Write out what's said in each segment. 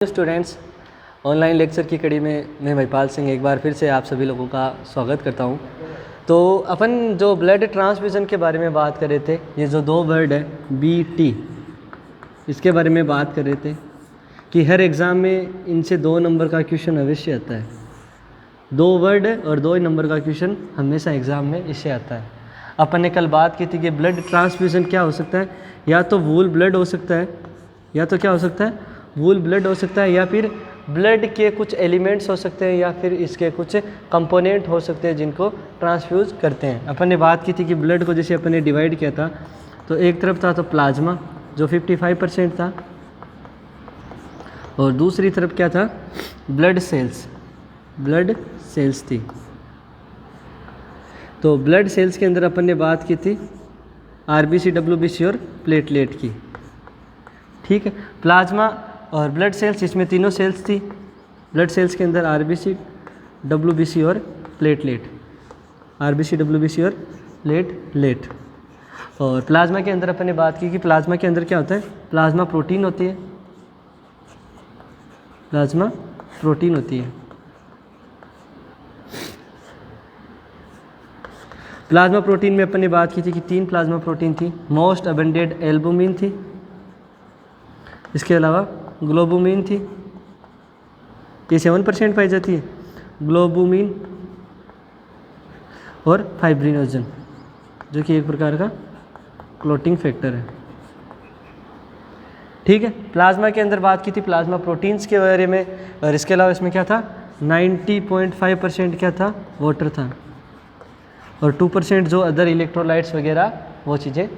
Students, online lecture की कड़ी में मैं महिपाल सिंह एक बार फिर से आप सभी लोगों का स्वागत करता हूं। तो अपन जो ब्लड ट्रांसफ्यूज़न के बारे में बात कर रहे थे, ये जो दो वर्ड है BT, इसके बारे में बात कर रहे थे कि हर एग्ज़ाम में इनसे 2 नंबर का क्वेश्चन अवश्य आता है। 2 वर्ड और 2 नंबर का क्वेश्चन हमेशा एग्ज़ाम में इससे आता है। अपन ने कल बात की थी कि ब्लड ट्रांसफ्यूज़न क्या हो सकता है, या तो वूल ब्लड हो सकता है, या तो क्या हो सकता है, वूल ब्लड हो सकता है, या फिर ब्लड के कुछ एलिमेंट्स हो सकते हैं, या फिर इसके कुछ कंपोनेंट हो सकते हैं जिनको ट्रांसफ्यूज़ करते हैं। अपन ने बात की थी कि ब्लड को जैसे अपन ने डिवाइड किया था, तो एक तरफ था तो प्लाज्मा जो 55% था, और दूसरी तरफ क्या था, ब्लड सेल्स थी। तो ब्लड सेल्स के अंदर अपन ने बात की थी RBC, WBC और प्लेटलेट की, ठीक है। प्लाज्मा और ब्लड सेल्स, इसमें तीनों सेल्स थी। ब्लड सेल्स के अंदर RBC, WBC और प्लेटलेट, RBC, WBC और प्लेटलेट। और प्लाज्मा के अंदर अपन ने बात की कि प्लाज्मा के अंदर क्या होता है, प्लाज्मा प्रोटीन होती है, प्लाज्मा प्रोटीन होती है। प्लाज्मा प्रोटीन में अपन ने बात की थी कि 3 प्लाज्मा प्रोटीन थी। मोस्ट अबेंडेड एल्बुमिन थी, इसके अलावा ग्लोबुमिन थी, ये 7% पाई जाती है, ग्लोबुमिन, और फाइब्रिनोजन जो कि एक प्रकार का क्लोटिंग फैक्टर है, ठीक है। प्लाज्मा के अंदर बात की थी प्लाज्मा प्रोटीन्स के बारे में, और इसके अलावा इसमें क्या था, 90.5% क्या था, वाटर था, और 2% जो अदर इलेक्ट्रोलाइट्स वगैरह वो चीज़ें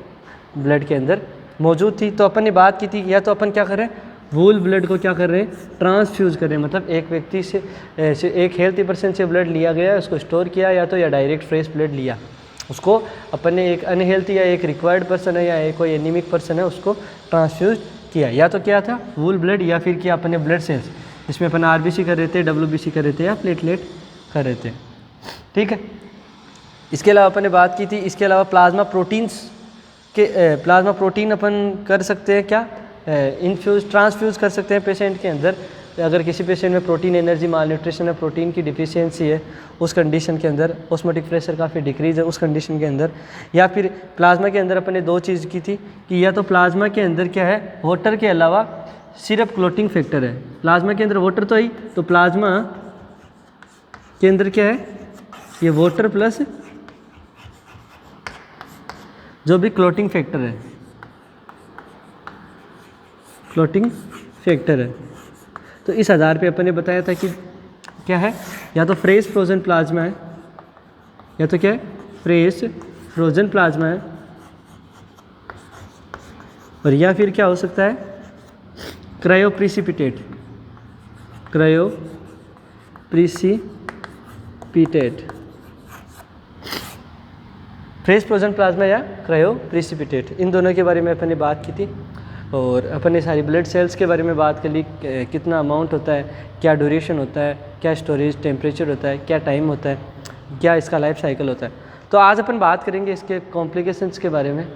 ब्लड के अंदर मौजूद थी। तो अपन ने बात की थी, या तो अपन क्या कर रहे हैं, वूल ब्लड को क्या कर रहे हैं, ट्रांसफ्यूज़ कर रहे हैं। मतलब एक व्यक्ति से एक हेल्थी पर्सन से ब्लड लिया गया, उसको स्टोर किया, या तो या डायरेक्ट फ्रेश ब्लड लिया, उसको अपन ने एक अनहेल्थी या एक रिक्वायर्ड पर्सन है या कोई एनीमिक पर्सन है उसको ट्रांसफ्यूज किया। या तो क्या था, वूल ब्लड, या फिर किया अपन ने ब्लड सेल्स, इसमें अपन RBC कर रहे थे, WBC कर रहे थे, या प्लेटलेट कर रहे थे, ठीक है। इसके अलावा अपन ने बात की थी, इसके अलावा प्लाज्मा प्रोटीन्स के प्लाज्मा प्रोटीन अपन कर सकते हैं क्या, ट्रांसफ्यूज़ कर सकते हैं पेशेंट के अंदर। अगर किसी पेशेंट में प्रोटीन एनर्जी माल न्यूट्रिशन है, प्रोटीन की डिफिशियंसी है, उस कंडीशन के अंदर ऑस्मोटिक प्रेशर काफ़ी डिक्रीज है, उस कंडीशन के अंदर। या फिर प्लाज्मा के अंदर अपन ने 2 चीज़ की थी कि या तो प्लाज्मा के अंदर क्या है, वाटर के अलावा सिर्फ क्लोटिंग फैक्टर है। प्लाज्मा के अंदर वाटर तो ही, तो प्लाज्मा के अंदर क्या है, ये वाटर प्लस जो भी क्लोटिंग फैक्टर है, क्लोटिंग फैक्टर है। तो इस आधार पे अपन ने बताया था कि क्या है, या तो फ्रेश फ्रोजन प्लाज्मा है, या तो क्या है, फ्रेश फ्रोजन प्लाज्मा है, और या फिर क्या हो सकता है, क्रायोप्रिसिपिटेट, क्रायोप्रिसिपिटेट, फ्रेश फ्रोजन प्लाज्मा या क्रायोप्रिसिपिटेट, इन दोनों के बारे में अपन ने बात की थी। और अपन ने सारी ब्लड सेल्स के बारे में बात कर ली, कितना अमाउंट होता है, क्या ड्यूरेशन होता है, क्या स्टोरेज टेम्परेचर होता है, क्या टाइम होता है, क्या इसका लाइफ साइकिल होता है। तो आज अपन बात करेंगे इसके कॉम्प्लिकेशंस के बारे में,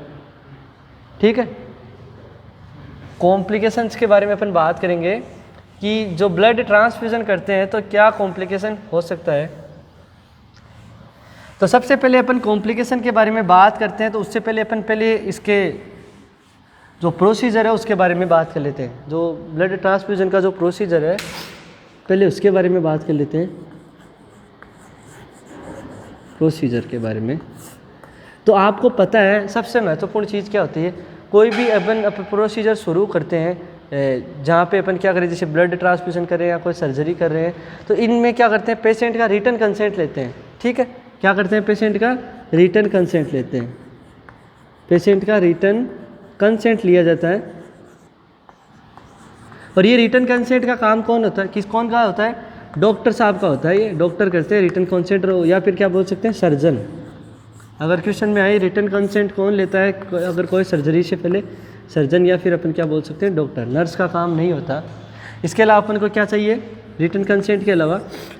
ठीक है। कॉम्प्लिकेशंस के बारे में अपन बात करेंगे कि जो ब्लड ट्रांसफ्यूज़न करते हैं तो क्या कॉम्प्लिकेशन हो सकता है। तो सबसे पहले अपन कॉम्प्लिकेशन के बारे में बात करते हैं, तो उससे पहले अपन इसके जो प्रोसीजर है उसके बारे में बात कर लेते हैं। जो ब्लड ट्रांसफ्यूज़न का जो प्रोसीजर है, पहले उसके बारे में बात कर लेते हैं, प्रोसीजर के बारे में। तो आपको पता है सबसे महत्वपूर्ण चीज़ क्या होती है, कोई भी अपन प्रोसीजर शुरू करते हैं, जहाँ पे अपन क्या करें, जैसे ब्लड ट्रांसफ्यूज़न कर रहे हैं या कोई सर्जरी कर रहे हैं, तो इनमें क्या करते हैं, पेशेंट का रिटन कंसेंट लेते हैं, ठीक है। क्या करते हैं, पेशेंट का रिटन कंसेंट लेते हैं, पेशेंट का रिटन कंसेंट लिया जाता है। और ये रिटन कंसेंट का काम कौन होता है, कौन का होता है, डॉक्टर साहब का होता है। ये डॉक्टर करते हैं रिटन कंसेंट, या फिर क्या बोल सकते हैं, सर्जन। अगर क्वेश्चन में आए रिटन कंसेंट कौन लेता है, अगर कोई सर्जरी से पहले, सर्जन, या फिर अपन क्या बोल सकते हैं, डॉक्टर। नर्स का काम नहीं होता। इसके अलावा अपन को क्या चाहिए, रिटन कंसेंट के अलावा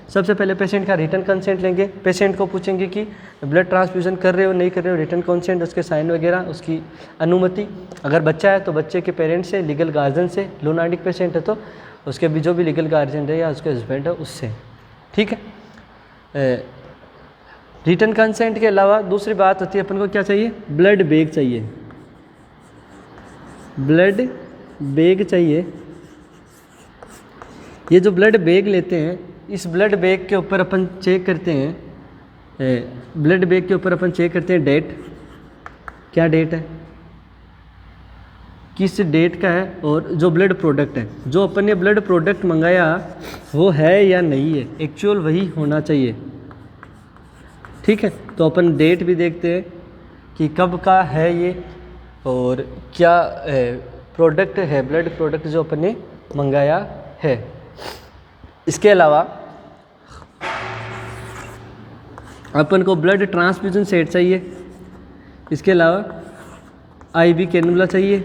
सबसे पहले पेशेंट का रिटन कंसेंट लेंगे। पेशेंट को पूछेंगे कि ब्लड ट्रांसफ्यूज़न कर रहे हो नहीं कर रहे हो, रिटन कंसेंट, उसके साइन वगैरह, उसकी अनुमति। अगर बच्चा है तो बच्चे के पेरेंट्स से, लीगल गार्जियन से, लुनाटिक पेशेंट है तो उसके भी जो भी लीगल गार्जियन है या उसके हस्बैंड है उससे, ठीक है। रिटन कंसेंट के अलावा दूसरी बात होती है अपन को क्या चाहिए, ब्लड बैग चाहिए, ब्लड बैग चाहिए। ये जो ब्लड बैग लेते हैं, इस ब्लड बैग के ऊपर अपन चेक करते हैं, ब्लड बैग के ऊपर अपन चेक करते हैं डेट, क्या डेट है, किस डेट का है, और जो ब्लड प्रोडक्ट है, जो अपन ने ब्लड प्रोडक्ट मंगाया वो है या नहीं है, एक्चुअल वही होना चाहिए, ठीक है। तो अपन डेट भी देखते हैं कि कब का है ये, और क्या प्रोडक्ट है, ब्लड प्रोडक्ट जो अपन ने मंगाया है। इसके अलावा अपन को ब्लड ट्रांसफ्यूजन सेट चाहिए, इसके अलावा आईवी कैनुला चाहिए।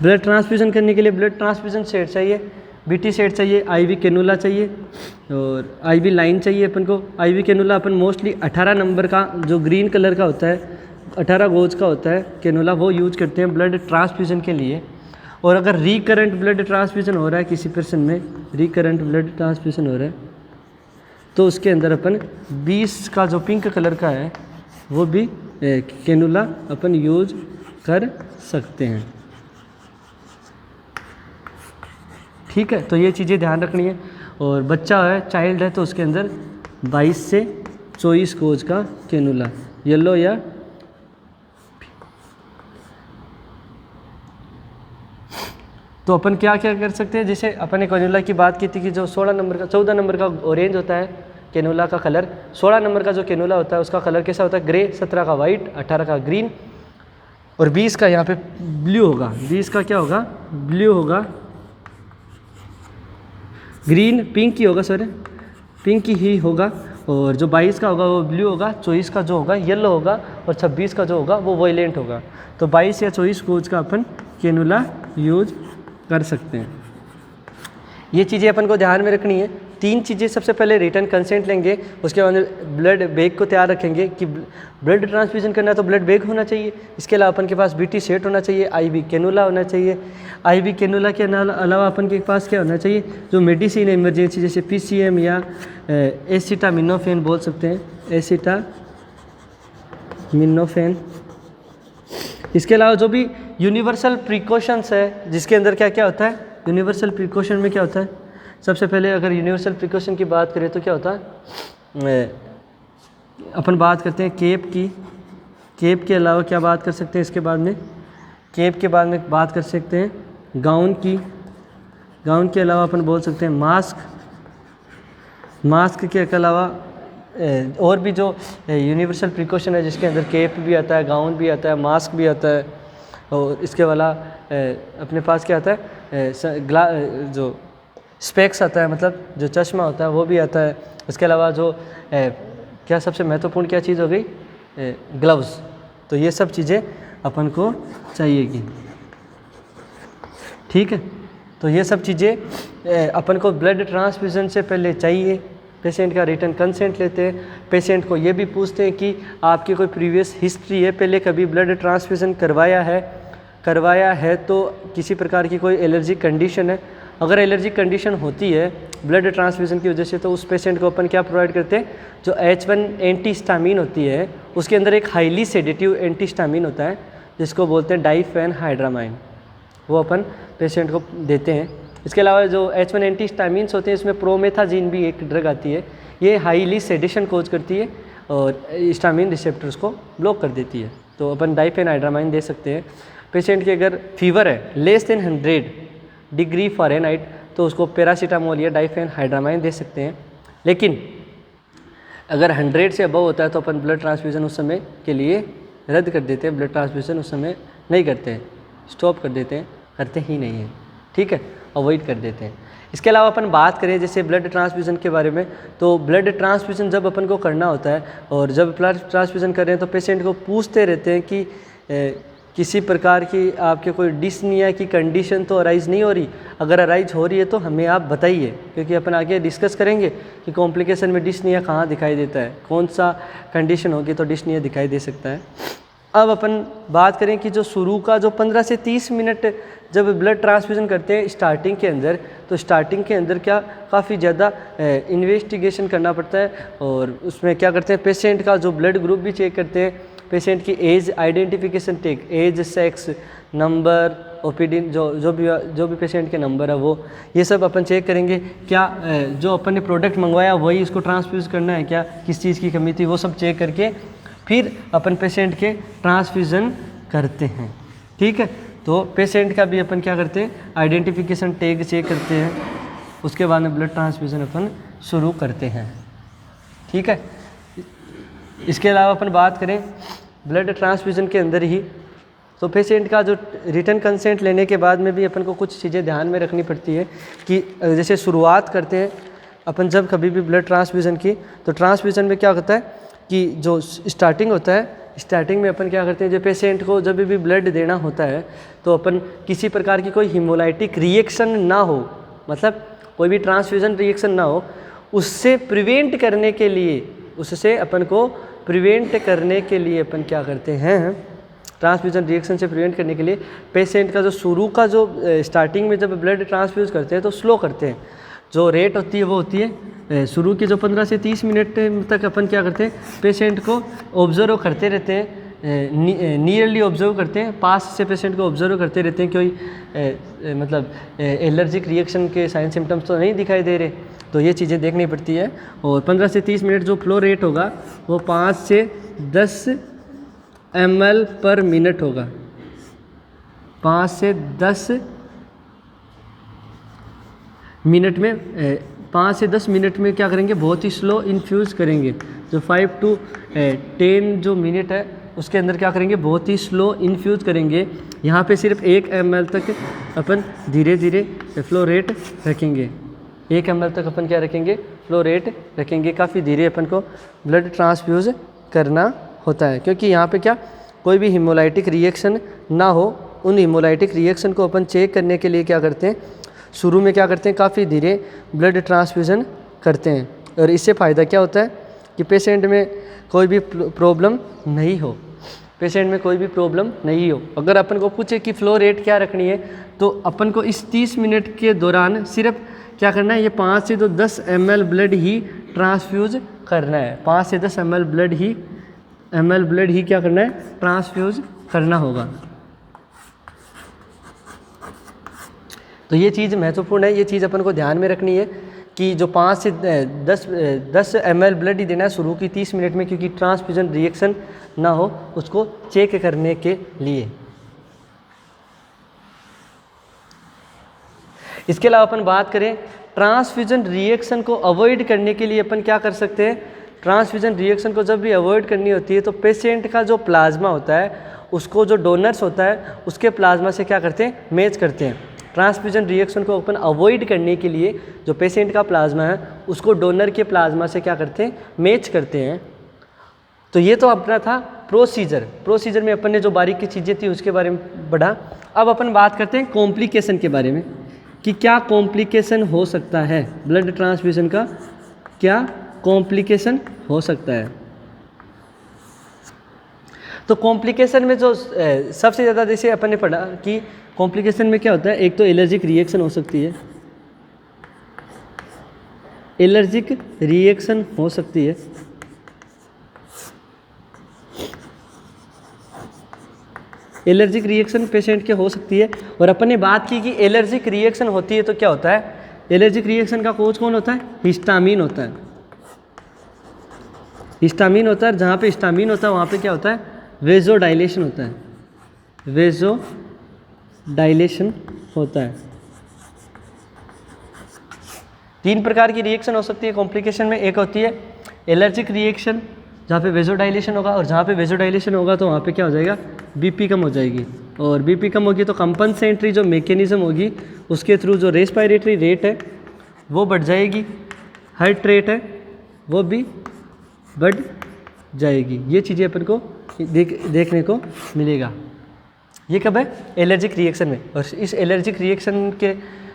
ब्लड ट्रांसफ्यूजन करने के लिए ब्लड ट्रांसफ्यूजन सेट चाहिए, बीटी सेट चाहिए, आईवी कैनुला चाहिए और आईवी लाइन चाहिए अपन को। आईवी कैनुला अपन मोस्टली 18 नंबर का जो ग्रीन कलर का होता है, 18 गोज का होता है कैनुला, वो यूज करते हैं ब्लड ट्रांसफ्यूजन के लिए। और अगर रिकरेंट ब्लड ट्रांसफ्यूजन हो रहा है किसी पर्सन में, रिकरेंट ब्लड ट्रांसफ्यूजन हो रहा है, तो उसके अंदर अपन 20 का जो पिंक कलर का है वो भी कैनुला अपन यूज कर सकते हैं, ठीक है। तो ये चीज़ें ध्यान रखनी है। और बच्चा है, चाइल्ड है, तो उसके अंदर 22 से 24 गोज का कैनुला, येलो या तो अपन क्या क्या कर सकते हैं, जैसे अपन ने कैनुला की बात की थी कि जो 16 नंबर का 14 नंबर का ऑरेंज होता है कैनुला का कलर, 16 नंबर का जो कैनुला होता है उसका कलर कैसा होता है, ग्रे, 17 का वाइट, 18 का ग्रीन और 20 का यहाँ पे ब्लू होगा। 20 का क्या होगा, ब्लू होगा, ग्रीन पिंक ही होगा, सॉरी पिंक ही होगा। और जो 22 का होगा वो ब्लू होगा, 24 का जो होगा येलो होगा और 26 का जो होगा वो वायलेंट होगा। तो 22 या 24 गोज का अपन कैनुला यूज कर सकते हैं। ये चीज़ें अपन को ध्यान में रखनी है। 3 चीज़ें, सबसे पहले रिटर्न कंसेंट लेंगे, उसके बाद ब्लड बैग को तैयार रखेंगे कि ब्लड ट्रांसफ्यूजन करना है तो ब्लड बैग होना चाहिए। इसके अलावा अपन के पास बीटी सेट होना चाहिए, आईवी कैनुला होना चाहिए। आईवी कैनुला के अलावा अपन के पास क्या होना चाहिए, जो मेडिसिन है इमरजेंसी, जैसे पीसीएम या एसिटामिनोफेन बोल सकते हैं, एसिटामिनोफेन। इसके अलावा जो भी यूनिवर्सल प्रिकॉशंस है, जिसके अंदर क्या क्या होता है, यूनिवर्सल प्रिकॉशन में क्या होता है, सबसे पहले अगर यूनिवर्सल प्रिकॉशन की बात करें तो क्या होता है, अपन बात करते हैं केप की। केप के अलावा क्या बात कर सकते हैं, इसके बाद में केप के बाद में बात कर सकते हैं गाउन की। गाउन के अलावा अपन बोल सकते हैं मास्क। मास्क के अलावा और भी जो यूनिवर्सल प्रिकॉशन है जिसके अंदर केप भी आता है, गाउन भी आता है, मास्क भी आता है, और इसके वाला अपने पास क्या आता है, जो स्पेक्स आता है, मतलब जो चश्मा होता है वो भी आता है। इसके अलावा जो क्या सबसे महत्वपूर्ण क्या चीज़ हो गई, ग्लव्स। तो ये सब चीज़ें अपन को चाहिएगी, ठीक है। तो ये सब चीज़ें अपन को ब्लड ट्रांसफ्यूजन से पहले चाहिए। पेशेंट का रिटर्न कंसेंट लेते हैं, पेशेंट को ये भी पूछते हैं कि आपकी कोई प्रीवियस हिस्ट्री है, पहले कभी ब्लड ट्रांसफ्यूजन करवाया है तो किसी प्रकार की कोई एलर्जी कंडीशन है। अगर एलर्जी कंडीशन होती है ब्लड ट्रांसफ्यूजन की वजह से, तो उस पेशेंट को अपन क्या प्रोवाइड करते हैं, जो H1 एंटीहिस्टामिन होती है उसके अंदर एक हाईली सेडेटिव एंटीहिस्टामिन होता है जिसको बोलते हैं डाइफेनहाइड्रामाइन, वो अपन पेशेंट को देते हैं। इसके अलावा जो H1 एंटीहिस्टामिन्स होते हैं इसमें प्रोमेथाजीन भी एक ड्रग आती है, ये हाईली सेडेशन कोज करती है और हिस्टामिन रिसेप्टर्स को ब्लॉक कर देती है, तो अपन डाइफेनहाइड्रामाइन दे सकते हैं। पेशेंट की अगर फीवर है लेस देन 100 डिग्री फ़ारेनहाइट तो उसको पैरासीटामोल या डाइफेनहाइड्रामाइन दे सकते हैं। लेकिन अगर 100 से अबव होता है तो अपन ब्लड ट्रांसफ्यूज़न उस समय के लिए रद्द कर देते हैं, ब्लड ट्रांसफ्यूज़न उस समय नहीं करते हैं, स्टॉप कर देते हैं, करते ही नहीं हैं, ठीक है, अवॉइड कर देते हैं। इसके अलावा अपन बात करें जैसे ब्लड ट्रांसफ्यूज़न के बारे में, तो ब्लड ट्रांसफ्यूज़न जब अपन को करना होता है और जब ब्लड ट्रांसफ्यूज़न कर रहे हैं तो पेशेंट को पूछते रहते हैं कि किसी प्रकार की आपके कोई डिस्निया की कंडीशन तो अराइज़ नहीं हो रही, अगर अराइज हो रही है तो हमें आप बताइए, क्योंकि अपन आगे डिस्कस करेंगे कि कॉम्प्लिकेशन में डिस्निया कहाँ दिखाई देता है, कौन सा कंडीशन होगी तो डिस्निया दिखाई दे सकता है। अब अपन बात करें कि जो शुरू का जो 15 से 30 मिनट जब ब्लड ट्रांसफ्यूज़न करते हैं स्टार्टिंग के अंदर, तो स्टार्टिंग के अंदर क्या काफ़ी ज़्यादा इन्वेस्टिगेशन करना पड़ता है। और उसमें क्या करते हैं, पेशेंट का जो ब्लड ग्रुप भी चेक करते हैं, पेशेंट की age identification tag, age, sex, number, OPD, जो भी पेशेंट के नंबर है वो, ये सब अपन चेक करेंगे। क्या जो अपन ने प्रोडक्ट मंगवाया वही इसको ट्रांसफ्यूज़ करना है क्या, किस चीज़ की कमी थी, वो सब चेक करके फिर अपन पेशेंट के ट्रांसफ्यूज़न करते हैं। ठीक है, तो पेशेंट का भी अपन क्या करते हैं, आइडेंटिफिकेशन टैग चेक करते हैं, उसके बाद में ब्लड ट्रांसफ्यूज़न अपन शुरू करते हैं। ठीक है, इसके अलावा अपन बात करें ब्लड ट्रांसफ्यूज़न के अंदर ही, तो पेशेंट का जो रिटर्न कंसेंट लेने के बाद में भी अपन को कुछ चीज़ें ध्यान में रखनी पड़ती है कि जैसे शुरुआत करते हैं अपन जब कभी भी ब्लड ट्रांसफ्यूज़न की, तो ट्रांसफ्यूज़न में क्या होता है कि जो स्टार्टिंग होता है, स्टार्टिंग में अपन क्या करते हैं, जो पेशेंट को जब भी ब्लड देना होता है तो अपन किसी प्रकार की कोई हीमोलाइटिक रिएक्शन ना हो, मतलब कोई भी ट्रांसफ्यूज़न रिएक्शन ना हो, उससे प्रिवेंट करने के लिए, उससे अपन को प्रिवेंट करने के लिए अपन क्या करते हैं, ट्रांसफ्यूज़न रिएक्शन से प्रिवेंट करने के लिए पेशेंट का जो शुरू का जो स्टार्टिंग में जब ब्लड ट्रांसफ्यूज़ करते हैं तो स्लो करते हैं। जो रेट होती है वो होती है शुरू के जो 15 से 30 मिनट तक अपन क्या करते हैं, पेशेंट को ऑब्जर्व करते रहते हैं, नियरली ऑब्जर्व करते हैं, पास से पेशेंट को ऑब्जर्व करते रहते हैं, कोई मतलब एलर्जिक रिएक्शन के साइन सिम्टम्स तो नहीं दिखाई दे रहे, तो ये चीज़ें देखनी पड़ती है। और 15 से 30 मिनट जो फ्लो रेट होगा वो 5 से 10 ml पर मिनट होगा, 5 से 10 मिनट में 5 से 10 मिनट में क्या करेंगे, बहुत ही स्लो इन्फ्यूज़ करेंगे। जो 5 to 10 जो मिनट है उसके अंदर क्या करेंगे, बहुत ही स्लो इन्फ्यूज़ करेंगे। यहाँ पे सिर्फ 1 ml तक अपन धीरे धीरे फ्लो रेट रखेंगे, 1 ml तक अपन क्या रखेंगे, फ्लो रेट रखेंगे। काफ़ी धीरे अपन को ब्लड ट्रांसफ्यूज़ करना होता है, क्योंकि यहाँ पे क्या कोई भी हीमोलाइटिक रिएक्शन ना हो। उन हीमोलाइटिक रिएक्शन को अपन चेक करने के लिए क्या करते हैं, शुरू में क्या करते हैं, काफ़ी धीरे ब्लड ट्रांसफ्यूज़न करते हैं। और इससे फ़ायदा क्या होता है कि पेशेंट में कोई भी प्रॉब्लम नहीं हो, पेशेंट में कोई भी प्रॉब्लम नहीं हो। अगर अपन को पूछे कि फ्लो रेट क्या रखनी है, तो अपन को इस 30 मिनट के दौरान सिर्फ क्या करना है, ये 5 से 10 ml ब्लड ही ट्रांसफ्यूज़ करना है, 5 से 10 ml ब्लड ही क्या करना है, ट्रांसफ्यूज़ करना होगा। तो ये चीज़ महत्वपूर्ण है, ये चीज़ अपन को ध्यान में रखनी है कि जो 5 से 10 ml ब्लड ही देना है शुरू की 30 मिनट में, क्योंकि ट्रांसफ्यूज़न रिएक्शन ना हो उसको चेक करने के लिए। इसके अलावा अपन बात करें ट्रांसफ्यूज़न रिएक्शन को अवॉइड करने के लिए अपन क्या कर सकते हैं। ट्रांसफ्यूज़न रिएक्शन को जब भी अवॉइड करनी होती है तो पेशेंट का जो प्लाज्मा होता है उसको जो डोनर्स होता है उसके प्लाज्मा से क्या करते हैं, मैच करते हैं। ट्रांसफ्यूज़न रिएक्शन को अपन अवॉइड करने के लिए जो पेशेंट का प्लाज्मा है उसको डोनर के प्लाज्मा से क्या करते हैं, मैच करते हैं। तो ये तो अपना था प्रोसीजर में अपन ने जो बारीकी चीज़ें थी उसके बारे में पढ़ा। अब अपन बात करते हैं कॉम्प्लिकेशन के बारे में कि क्या कॉम्प्लिकेशन हो सकता है, ब्लड ट्रांसफ्यूज़न का क्या कॉम्प्लिकेशन हो सकता है। तो कॉम्प्लिकेशन में जो सबसे ज़्यादा जैसे अपन ने पढ़ा कि कॉम्प्लिकेशन में क्या होता है, एक तो एलर्जिक रिएक्शन हो सकती है, एलर्जिक रिएक्शन हो सकती है। एलर्जिक रिएक्शन पेशेंट के हो सकती है। और अपन ने बात की कि एलर्जिक रिएक्शन होती है तो क्या होता है, एलर्जिक रिएक्शन का कोच कौन होता है, हिस्टामीन होता है। हिस्टामीन होता है, जहाँ पे हिस्टामीन होता है वहाँ पे क्या होता है, वेजोडाइलेशन होता है, वेजोडाइलेशन होता है। 3 प्रकार की रिएक्शन हो सकती है कॉम्प्लिकेशन में। एक होती है एलर्जिक रिएक्शन जहाँ पे वेजोडाइलेशन होगा, और जहाँ पे वेजोडाइलेशन होगा तो वहाँ पे क्या हो जाएगा, बीपी कम हो जाएगी। और बीपी कम होगी तो कंपनसेटरी जो मैकेनिज्म होगी उसके थ्रू जो रेस्पिरेटरी रेट है वो बढ़ जाएगी, हार्ट रेट है वो भी बढ़ जाएगी। ये चीज़ें अपन को देखने को मिलेगा। ये कब है, एलर्जिक रिएक्शन में। और इस एलर्जिक रिएक्शन के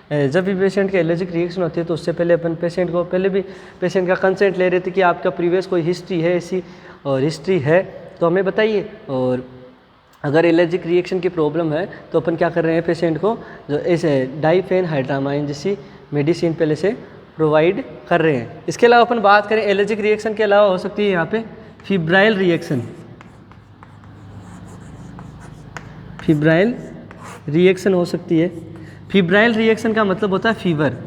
जब भी पेशेंट के एलर्जिक रिएक्शन होती है तो उससे पहले अपन पेशेंट को पहले भी पेशेंट का कंसेंट ले रहे थे कि आपका प्रीवियस कोई हिस्ट्री है ऐसी, और हिस्ट्री है तो हमें बताइए। और अगर एलर्जिक रिएक्शन की प्रॉब्लम है तो अपन क्या कर रहे हैं, पेशेंट को जो ऐसे डाइफेनहाइड्रामाइन जैसी मेडिसिन पहले से प्रोवाइड कर रहे हैं। इसके अलावा अपन बात करें एलर्जिक रिएक्शन के अलावा हो सकती है यहाँ पे फिब्राइल रिएक्शन। फिब्राइल रिएक्शन हो सकती है। फिब्राइल रिएक्शन का मतलब होता है फीवर।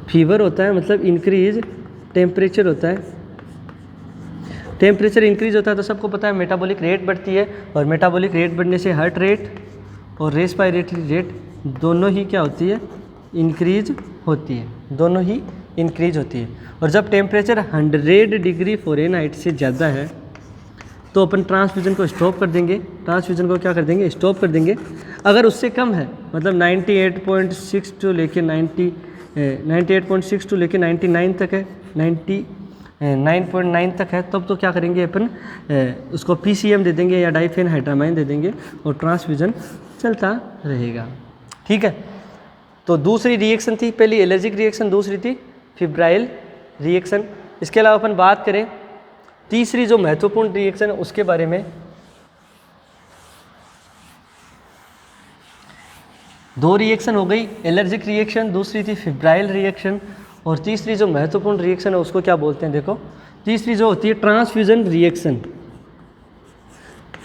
फीवर होता है मतलब इंक्रीज टेम्परेचर होता है। टेम्परेचर इंक्रीज होता है तो सबको पता है मेटाबॉलिक रेट बढ़ती है, और मेटाबॉलिक रेट बढ़ने से हार्ट रेट और रेस्पिरेटरी रेट दोनों ही क्या होती है, इंक्रीज होती है, दोनों ही इंक्रीज होती है। और जब टेम्परेचर 100 डिग्री फ़ारेनहाइट से ज़्यादा है तो अपन ट्रांसफ्यूज़न को स्टॉप कर देंगे। ट्रांसफ्यूज़न को क्या कर देंगे, स्टॉप कर देंगे। अगर उससे कम है मतलब 98.6 टू लेके 98.6 टू लेके 99 तक है, 99.9 तक है, तब तो क्या करेंगे अपन उसको PCM दे देंगे या डाइफेनहाइड्रामाइन दे देंगे और ट्रांसफ्यूज़न चलता रहेगा। ठीक है, तो दूसरी रिएक्शन थी, पहली एलर्जिक रिएक्शन, दूसरी थी फिब्राइल रिएक्शन। इसके अलावा अपन बात करें तीसरी जो महत्वपूर्ण रिएक्शन है उसके बारे में। दो रिएक्शन हो गई, एलर्जिक रिएक्शन, दूसरी थी फिब्राइल रिएक्शन, और तीसरी जो महत्वपूर्ण रिएक्शन है उसको क्या बोलते हैं, देखो तीसरी जो होती है ट्रांसफ्यूजन रिएक्शन।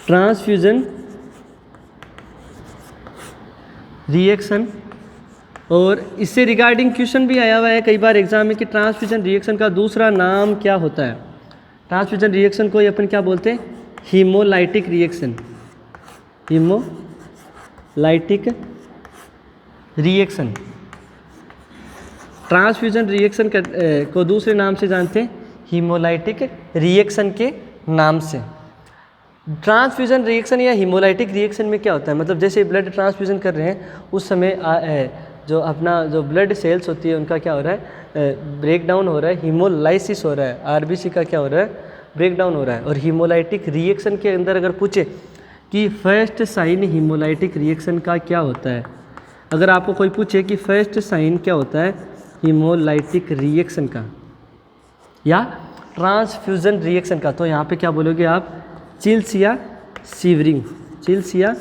ट्रांसफ्यूजन रिएक्शन, और इससे रिगार्डिंग क्वेश्चन भी आया हुआ है कई बार एग्जाम में कि ट्रांसफ्यूजन रिएक्शन का दूसरा नाम क्या होता है। ट्रांसफ्यूजन रिएक्शन को अपन क्या बोलते हैं, haemolytic reaction. Haemolytic reaction, transfusion reaction को दूसरे नाम से जानते हैं हीमोलाइटिक रिएक्शन के नाम से। ट्रांसफ्यूजन रिएक्शन या हीमोलाइटिक रिएक्शन में क्या होता है, मतलब जैसे ब्लड ट्रांसफ्यूजन कर रहे हैं उस समय जो अपना जो ब्लड सेल्स होती है उनका क्या हो रहा है, ब्रेक डाउन हो रहा है, हीमोलाइसिस हो रहा है, RBC का क्या हो रहा है, ब्रेक डाउन हो रहा है। और हीमोलाइटिक रिएक्शन के अंदर अगर पूछे कि फर्स्ट साइन हीमोलाइटिक रिएक्शन का क्या होता है, अगर आपको कोई पूछे कि फर्स्ट साइन क्या होता है हीमोलाइटिक रिएक्शन का या ट्रांसफ्यूजन रिएक्शन का, तो यहाँ पे क्या बोलोगे आप, चिल्स या सीवरिंग। चिल्स या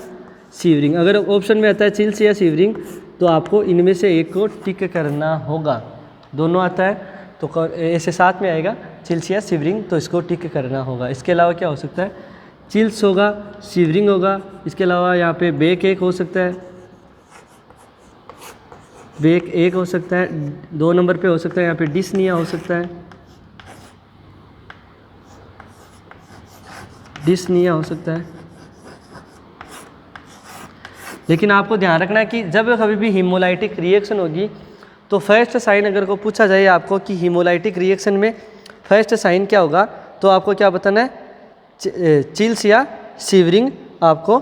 सीवरिंग, अगर ऑप्शन में आता है चिल्स या सीवरिंग तो आपको इनमें से एक को टिक करना होगा। दोनों आता है तो ऐसे साथ में आएगा चिल्स या सीवरिंग, तो इसको टिक करना होगा। इसके अलावा क्या हो सकता है, चिल्स होगा, सीवरिंग होगा, इसके अलावा यहाँ पे बेक एक हो सकता है, बेक एक हो सकता है, 2 नंबर पे हो सकता है यहाँ पे डिस्निया हो सकता है, डिस्निया हो सकता है। लेकिन आपको ध्यान रखना है कि जब कभी भी हीमोलाइटिक रिएक्शन होगी तो फर्स्ट साइन अगर को पूछा जाए आपको कि हीमोलाइटिक रिएक्शन में फर्स्ट साइन क्या होगा, तो आपको क्या बताना है, चिल्स या सीवरिंग आपको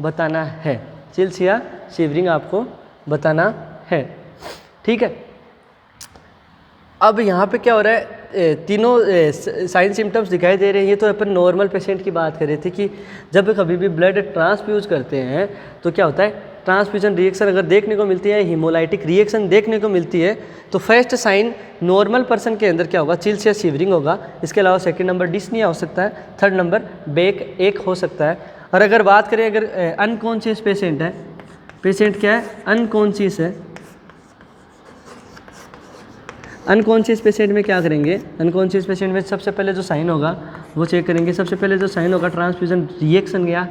बताना है। चिल्स या सीवरिंग आपको बताना है। ठीक है, अब यहाँ पे क्या हो रहा है, तीनों साइन सिम्टम्स दिखाई दे रहे हैं। ये तो अपन नॉर्मल पेशेंट की बात कर रहे थे कि जब कभी भी ब्लड ट्रांसफ्यूज करते हैं तो क्या होता है, ट्रांसफ्यूजन रिएक्शन अगर देखने को मिलती है, हीमोलाइटिक रिएक्शन देखने को मिलती है, तो फर्स्ट साइन नॉर्मल पर्सन के अंदर क्या होगा, चिल्स या शिवरिंग होगा। इसके अलावा सेकंड नंबर डिस्निया हो सकता है, थर्ड नंबर बेक एक हो सकता है। और अगर बात करें अगर अनकॉन्शियस पेशेंट है, पेशेंट क्या है, अनकॉन्शियस है, अनकॉन्शियस पेशेंट में क्या करेंगे, अनकॉन्शियस पेशेंट में सबसे पहले जो साइन होगा वो चेक करेंगे। सबसे पहले जो साइन होगा ट्रांसफ्यूजन रिएक्शन या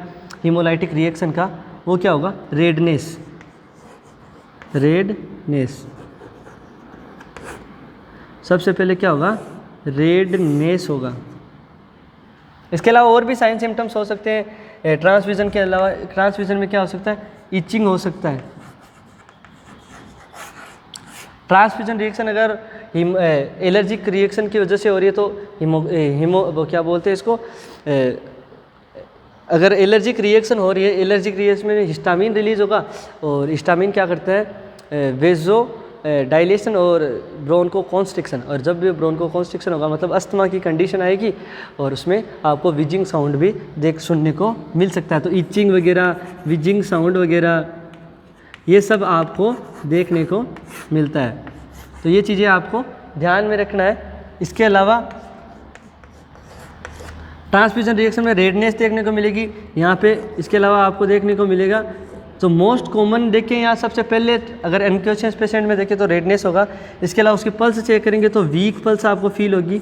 हीमोलाइटिक रिएक्शन का, वो क्या होगा, रेडनेस, रेडनेस। सबसे पहले क्या होगा, रेडनेस होगा। इसके अलावा और भी साइन सिम्टम्स हो सकते हैं ट्रांसफ्यूजन के अलावा। ट्रांसफ्यूजन में क्या हो सकता है, इचिंग हो सकता है। ट्रांसफ्यूजन रिएक्शन अगर एलर्जिक रिएक्शन की वजह से हो रही है तो वो क्या बोलते हैं इसको, अगर एलर्जिक रिएक्शन हो रही है, एलर्जिक रिएक्शन में हिस्टामिन रिलीज होगा और हिस्टामिन क्या करता है, वेजो डायलेशन और ब्रोंको कॉन्स्ट्रिक्शन। और जब भी ब्रोंको कॉन्स्ट्रिक्शन होगा मतलब अस्थमा की कंडीशन आएगी और उसमें आपको विजिंग साउंड भी सुनने को मिल सकता है। तो इचिंग वगैरह, विजिंग साउंड वगैरह, ये सब आपको देखने को मिलता है। तो ये चीज़ें आपको ध्यान में रखना है। इसके अलावा ट्रांसफ्यूजन रिएक्शन में रेडनेस देखने को मिलेगी यहाँ पे। इसके अलावा आपको देखने को मिलेगा तो मोस्ट कॉमन देखें यहाँ सबसे पहले अगर अनकॉन्शियस पेशेंट में देखें तो रेडनेस होगा। इसके अलावा उसकी पल्स चेक करेंगे तो वीक पल्स आपको फील होगी,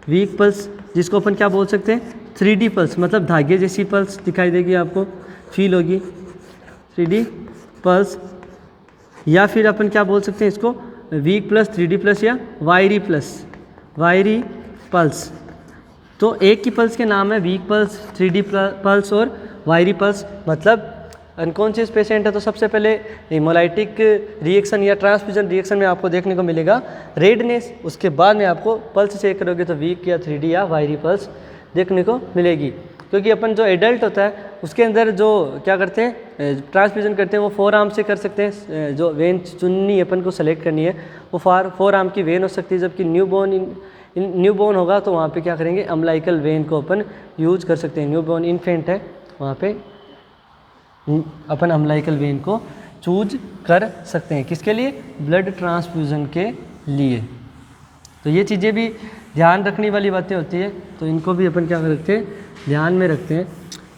वीक पल्स जिसको अपन क्या बोल सकते हैं 3D पल्स, मतलब धागे जैसी पल्स दिखाई देगी आपको, फील होगी 3D पल्स, या फिर अपन क्या बोल सकते हैं इसको वीक प्लस 3D प्लस या वायरी पल्स। तो एक की पल्स के नाम है वीक पल्स, 3D पल्स और वायरी पल्स। मतलब अनकॉन्शियस पेशेंट है तो सबसे पहले हेमोलाइटिक रिएक्शन या ट्रांसफ्यूजन रिएक्शन में आपको देखने को मिलेगा रेडनेस, उसके बाद में आपको पल्स चेक करोगे तो वीक या 3D या वायरी पल्स देखने को मिलेगी। क्योंकि अपन जो एडल्ट होता है उसके अंदर जो क्या करते हैं ट्रांसफ्यूजन करते हैं वो 4 आर्म से कर सकते हैं। जो वेन चुननी अपन को सेलेक्ट करनी है वो 4 आर्म की वेन हो सकती है, जबकि न्यूबॉर्न होगा तो वहाँ पे क्या करेंगे अम्बिलिकल वेन को अपन यूज कर सकते हैं। न्यूबॉर्न इन्फेंट है वहाँ पे अपन अम्बिलिकल वेन को चूज कर सकते हैं, किसके लिए, ब्लड ट्रांसफ्यूज़न के लिए। तो ये चीज़ें भी ध्यान रखने वाली बातें होती है, तो इनको भी अपन क्या रखते हैं ध्यान में रखते हैं।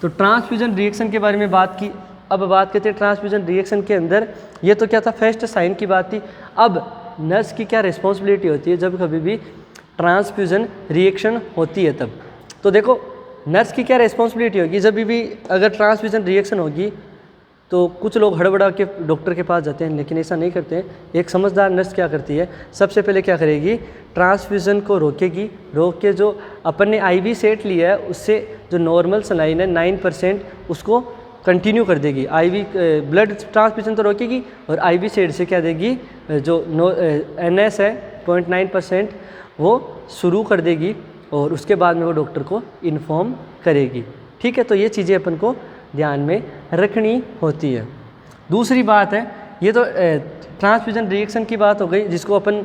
तो ट्रांसफ्यूजन रिएक्शन के बारे में बात की। अब बात करते हैं ट्रांसफ्यूजन रिएक्शन के अंदर, ये तो क्या था फर्स्ट साइन की बात थी। अब नर्स की क्या रिस्पॉन्सिबिलिटी होती है जब कभी भी ट्रांसफ्यूजन रिएक्शन होती है तब। तो देखो नर्स की क्या रिस्पॉन्सिबिलिटी होगी जब भी अगर ट्रांसफ्यूजन रिएक्शन होगी। तो कुछ लोग हड़बड़ा के डॉक्टर के पास जाते हैं, लेकिन ऐसा नहीं करते हैं। एक समझदार नर्स क्या करती है, सबसे पहले क्या करेगी ट्रांसफ्यूजन को रोकेगी, रोक के जो अपन ने IV सेट लिया है उससे जो नॉर्मल सलाइन है 9% उसको कंटिन्यू कर देगी। IV ब्लड ट्रांसफ्यूजन तो रोकेगी और IV सेट से क्या देगी जो NS है 0.9% वो शुरू कर देगी और उसके बाद में वो डॉक्टर को इन्फॉर्म करेगी। ठीक है, तो ये चीज़ें अपन को ध्यान में रखनी होती है। दूसरी बात है, ये तो ट्रांसफ्यूजन रिएक्शन की बात हो गई जिसको अपन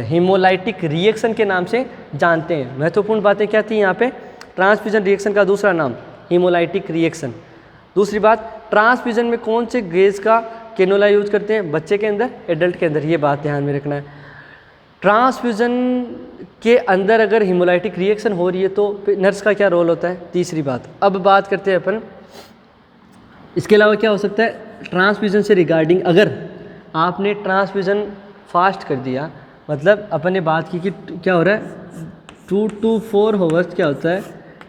हीमोलाइटिक रिएक्शन के नाम से जानते हैं। महत्वपूर्ण बातें क्या थी यहाँ पे, ट्रांसफ्यूजन रिएक्शन का दूसरा नाम हीमोलाइटिक रिएक्शन। दूसरी बात, ट्रांसफ्यूजन में कौन से गेज का कैनुला यूज करते हैं, बच्चे के अंदर, एडल्ट के अंदर, ये बात ध्यान में रखना है। ट्रांसफ्यूजन के अंदर अगर हीमोलाइटिक रिएक्शन हो रही है तो नर्स का क्या रोल होता है, तीसरी बात। अब बात करते हैं अपन इसके अलावा क्या हो सकता है ट्रांसफ्यूजन से रिगार्डिंग। अगर आपने ट्रांसफ्यूजन फास्ट कर दिया, मतलब अपन ने बात की कि क्या हो रहा है 2 to 4 आवर्स क्या होता है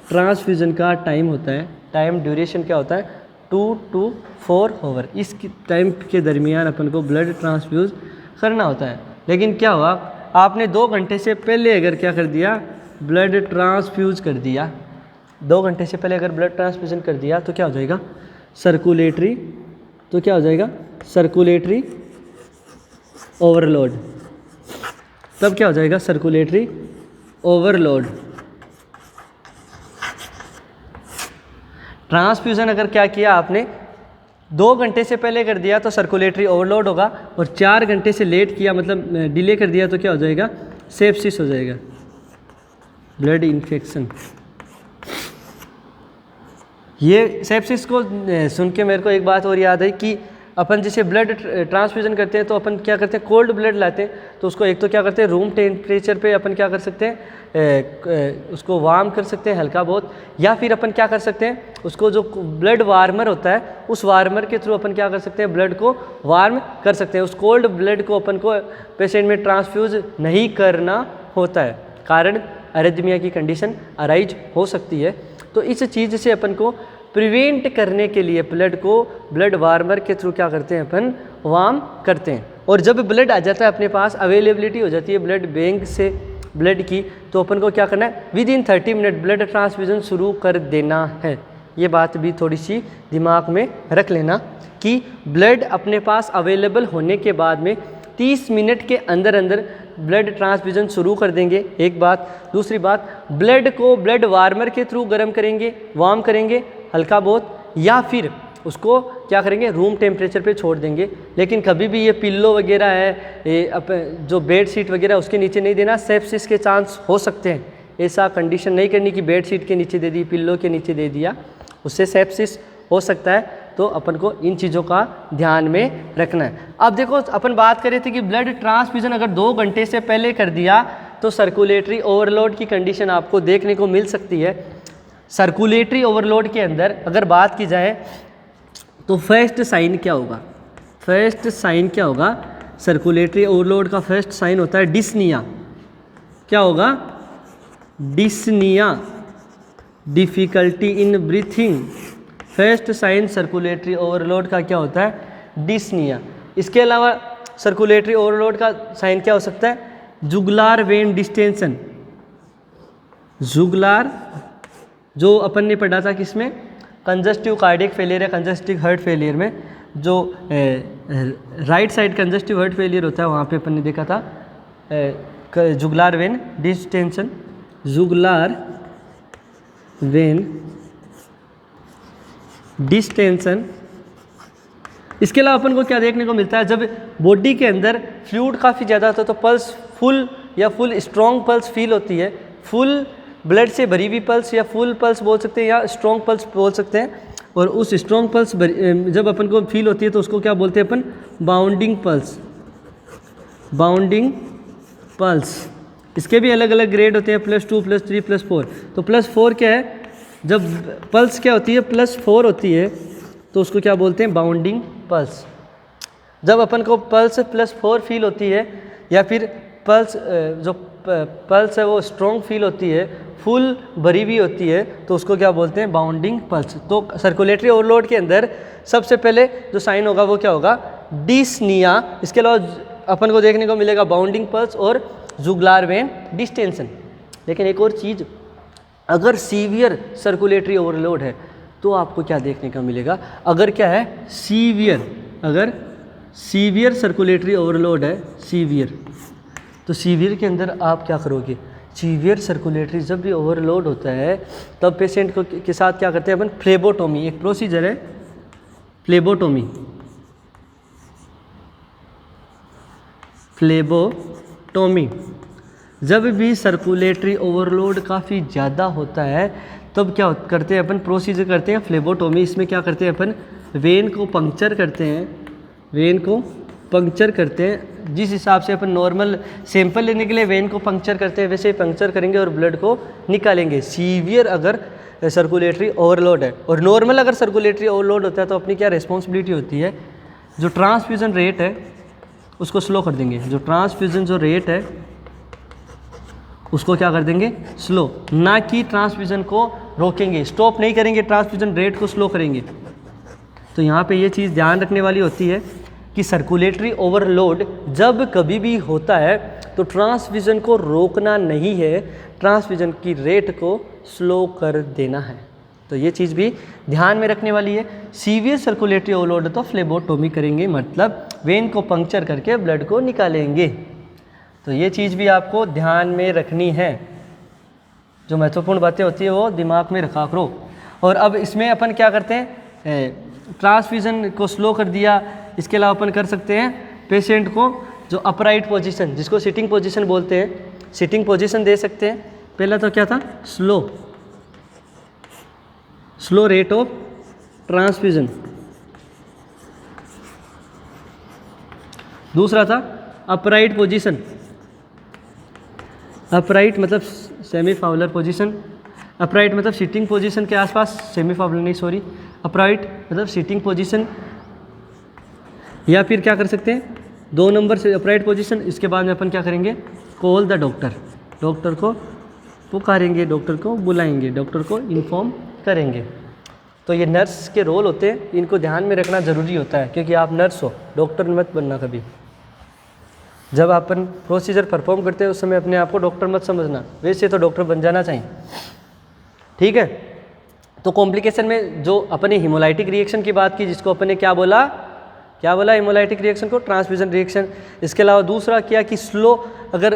ट्रांसफ्यूजन का टाइम होता है, टाइम ड्यूरेशन क्या होता है 2 to 4 आवर। इस टाइम के दरमियान अपन को ब्लड ट्रांसफ्यूज करना होता है। लेकिन क्या हुआ, आपने 2 घंटे से पहले अगर क्या कर दिया ब्लड ट्रांसफ्यूज कर दिया, 2 घंटे से पहले अगर ब्लड ट्रांसफ्यूजन कर दिया तो क्या हो जाएगा सर्कुलेटरी, तो क्या हो जाएगा सर्कुलेटरी ओवरलोड। तब क्या हो जाएगा सर्कुलेटरी ओवरलोड। ट्रांसफ्यूजन अगर क्या किया आपने 2 घंटे से पहले कर दिया तो सर्कुलेटरी ओवरलोड होगा, और 4 घंटे से लेट किया मतलब डिले कर दिया तो क्या हो जाएगा सेप्सिस हो जाएगा, ब्लड इन्फेक्शन। ये सेप्सिस को सुन के मेरे को एक बात और याद है कि अपन जैसे ब्लड ट्रांसफ्यूजन करते हैं तो अपन क्या करते हैं कोल्ड ब्लड लाते हैं, तो उसको एक तो क्या करते हैं रूम टेम्परेचर पे अपन क्या कर सकते हैं उसको वार्म कर सकते हैं हल्का बहुत, या फिर अपन क्या कर सकते हैं उसको जो ब्लड वार्मर होता है उस वार्मर के थ्रू अपन क्या कर सकते हैं ब्लड को वार्म कर सकते हैं। उस कोल्ड ब्लड को अपन को पेशेंट में ट्रांसफ्यूज नहीं करना होता है, कारण अरिथमिया की कंडीशन अराइज हो सकती है। तो इस चीज़ से अपन को प्रिवेंट करने के लिए ब्लड को ब्लड वार्मर के थ्रू क्या करते हैं अपन वार्म करते हैं। और जब ब्लड आ जाता है अपने पास, अवेलेबिलिटी हो जाती है ब्लड बैंक से ब्लड की, तो अपन को क्या करना है with in 30 minute blood transfusion शुरू कर देना है। ये बात भी थोड़ी सी दिमाग में रख लेना कि ब्लड अपने पास अवेलेबल होने के बाद में 30 मिनट के अंदर अंदर ब्लड ट्रांसफ्यूजन शुरू कर देंगे, एक बात। दूसरी बात, ब्लड को ब्लड वार्मर के थ्रू गर्म करेंगे, वार्म करेंगे हल्का बहुत, या फिर उसको क्या करेंगे रूम टेम्परेचर पे छोड़ देंगे। लेकिन कभी भी ये पिल्लो वगैरह है ये जो बेड शीट वगैरह उसके नीचे नहीं देना, सेप्सिस के चांस हो सकते हैं। ऐसा कंडीशन नहीं करनी कि बेड शीट के नीचे दे दी, पिल्लो के नीचे दे दिया, उससे सेप्सिस हो सकता है। तो अपन को इन चीज़ों का ध्यान में रखना है। अब देखो अपन बात कर रहे थे कि ब्लड ट्रांसफ्यूजन अगर 2 घंटे से पहले कर दिया तो सर्कुलेटरी ओवरलोड की कंडीशन आपको देखने को मिल सकती है। सर्कुलेटरी ओवरलोड के अंदर अगर बात की जाए तो फर्स्ट साइन क्या होगा? फर्स्ट साइन क्या होगा? सर्कुलेटरी ओवरलोड का फर्स्ट साइन होता है डिस्निया। क्या होगा? Dyspnoea, difficulty in breathing. First sign circulatory overload का क्या होता है? डिस्निया। इसके अलावा सर्कुलेटरी ओवरलोड का साइन क्या हो सकता है? जुगुलार वेन डिस्टेंशन। जुगुलार, जो अपन ने पढ़ा था किसमें? कंजस्टिव कार्डियक फेलियर या कंजस्टिव हार्ट फेलियर में, जो right side congestive heart failure होता है वहाँ पे अपन ने देखा था jugular vein distension. Jugular vein distension. इसके अलावा अपन को क्या देखने को मिलता है? जब बॉडी के अंदर फ्लूइड काफ़ी ज़्यादा होता है तो पल्स फुल या फुल स्ट्रॉन्ग पल्स फील होती है। फुल ब्लड से भरी हुई पल्स या फुल पल्स बोल सकते हैं या स्ट्रॉन्ग पल्स बोल सकते हैं। और उस स्ट्रॉन्ग पल्स जब अपन को फील होती है तो उसको क्या बोलते हैं अपन? Bounding pulse. Bounding pulse. इसके भी अलग अलग ग्रेड होते हैं, +2, +3, +4। तो +4 क्या है? जब पल्स क्या होती है? +4 होती है तो उसको क्या बोलते हैं? Bounding pulse. जब अपन को पल्स +4 फील होती है या फिर पल्स जो पल्स है वो स्ट्रॉन्ग फील होती है, फुल भरी हुई होती है, तो उसको क्या बोलते हैं? Bounding pulse. तो सर्कुलेटरी ओवरलोड के अंदर सबसे पहले जो साइन होगा वो क्या होगा? डिस्निया। इसके अलावा अपन को देखने को मिलेगा बाउंडिंग पल्स और जुगुलार वेन डिस्टेंशन। लेकिन एक और चीज़, अगर सीवियर सर्कुलेटरी ओवरलोड है तो आपको क्या देखने को मिलेगा? अगर क्या है? सीवियर, अगर सीवियर सर्कुलेटरी ओवरलोड है, सीवियर, तो सीवियर के अंदर आप क्या करोगे? सीवियर सर्कुलेटरी जब भी ओवरलोड होता है तब पेशेंट को के साथ क्या करते हैं अपन? फ्लेबोटोमी, एक प्रोसीजर है फ्लेबोटोमी। फ्लेबोटोमी। जब भी सर्कुलेटरी ओवरलोड काफ़ी ज़्यादा होता है तब क्या करते हैं अपन? प्रोसीजर करते हैं फ्लेबोटोमी। इसमें क्या करते हैं अपन? वेन को पंक्चर करते हैं। वेन को पंक्चर करते हैं। जिस हिसाब से अपन नॉर्मल सैंपल लेने के लिए वेन को पंक्चर करते हैं वैसे ही पंक्चर करेंगे और ब्लड को निकालेंगे। सीवियर अगर सर्कुलेटरी ओवरलोड है और नॉर्मल अगर सर्कुलेटरी ओवरलोड होता है तो अपनी क्या रिस्पॉन्सिबिलिटी होती है? जो ट्रांसफ्यूजन रेट है उसको स्लो कर देंगे। जो ट्रांसफ्यूजन जो रेट है उसको क्या कर देंगे? स्लो। ना कि ट्रांसफ्यूजन को रोकेंगे, स्टॉप नहीं करेंगे, ट्रांसफ्यूजन रेट को स्लो करेंगे। तो यहाँ पे ये चीज़ ध्यान रखने वाली होती है कि सर्कुलेटरी ओवरलोड जब कभी भी होता है तो ट्रांसफ्यूजन को रोकना नहीं है, ट्रांसफ्यूजन की रेट को स्लो कर देना है। तो ये चीज़ भी ध्यान में रखने वाली है। सीवियर सर्कुलेटरी ओवरलोड तो फ्लेबोटोमी करेंगे, मतलब वेन को पंक्चर करके ब्लड को निकालेंगे। तो ये चीज़ भी आपको ध्यान में रखनी है। जो महत्वपूर्ण बातें होती है वो दिमाग में रखा करो। और अब इसमें अपन क्या करते हैं? ट्रांसफ्यूजन को स्लो कर दिया। इसके अलावा अपन कर सकते हैं पेशेंट को जो अपराइट पोजीशन, जिसको सिटिंग पोजीशन बोलते हैं, सिटिंग पोजीशन दे सकते हैं। पहला तो क्या था? Slow rate of transfusion. दूसरा था अपराइट पोजीशन। अपराइट मतलब सेमी फाउलर पोजीशन। अपराइट मतलब सिटिंग पोजीशन के आसपास, सेमी फाउलर नहीं सॉरी, अपराइट मतलब सिटिंग पोजीशन। या फिर क्या कर सकते हैं? 2 नंबर से अपराइट पोजीशन। इसके बाद में अपन क्या करेंगे? Call the doctor. डॉक्टर को पुकारेंगे, डॉक्टर को बुलाएंगे, डॉक्टर को इन्फॉर्म करेंगे। तो ये नर्स के रोल होते हैं, इनको ध्यान में रखना ज़रूरी होता है क्योंकि आप नर्स हो, डॉक्टर मत बनना कभी। जब अपन प्रोसीजर परफॉर्म करते हैं उस समय अपने आप को डॉक्टर मत समझना, वैसे तो डॉक्टर बन जाना चाहिए। ठीक है। तो कॉम्प्लिकेशन में जो अपने हिमोलाइटिक रिएक्शन की बात की, जिसको अपन ने क्या बोला हिमोलाइटिक रिएक्शन को? Transfusion reaction. इसके अलावा दूसरा किया कि स्लो अगर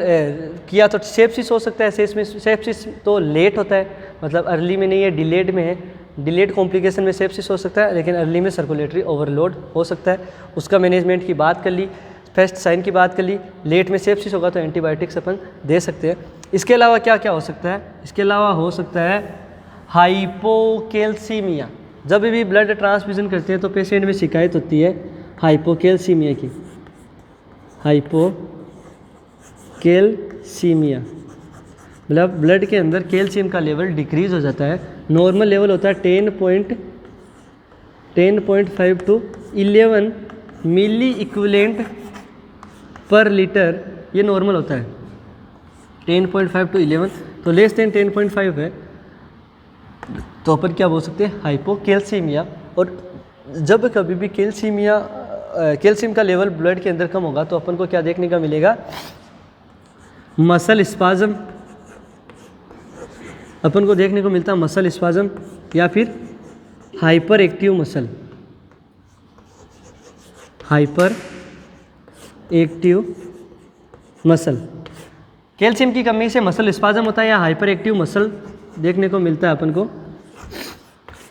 किया तो सेप्सिस हो सकता है। सेप्सिस तो लेट होता है, मतलब अर्ली में नहीं है, डिलेड में है। डिलेड कॉम्प्लिकेशन में सेप्सिस हो सकता है, लेकिन अर्ली में सर्कुलेटरी ओवरलोड हो सकता है। उसका मैनेजमेंट की बात कर ली, फर्स्ट साइन की बात कर ली। लेट में सेप्सिस होगा तो एंटीबायोटिक्स अपन दे सकते हैं। इसके अलावा क्या क्या हो सकता है? इसके अलावा हो सकता है हाइपोकैल्सीमिया। जब भी ब्लड ट्रांसफ्यूजन करते हैं तो पेशेंट में शिकायत होती है हाइपोकैल्सीमिया की। हाइपोकैल्सीमिया मतलब ब्लड के अंदर कैल्शियम का लेवल डिक्रीज़ हो जाता है। नॉर्मल लेवल होता है 10.5 to 11 milliequivalent per litre, ये नॉर्मल होता है 10.5 टू 11, तो लेस देन 10.5 है तो अपन क्या बोल सकते हैं, हाइपोकैल्सीमिया। और जब कभी भी कैल्शियम का लेवल ब्लड के अंदर कम होगा तो अपन को क्या देखने का मिलेगा, मसल स्पाज्म, अपन को देखने को मिलता है मसल स्पाज्म या फिर hyper active muscle, hyper active muscle. Calcium की कमी से मसल स्पाज्म होता है या हाइपर एक्टिव मसल देखने को मिलता है अपन को।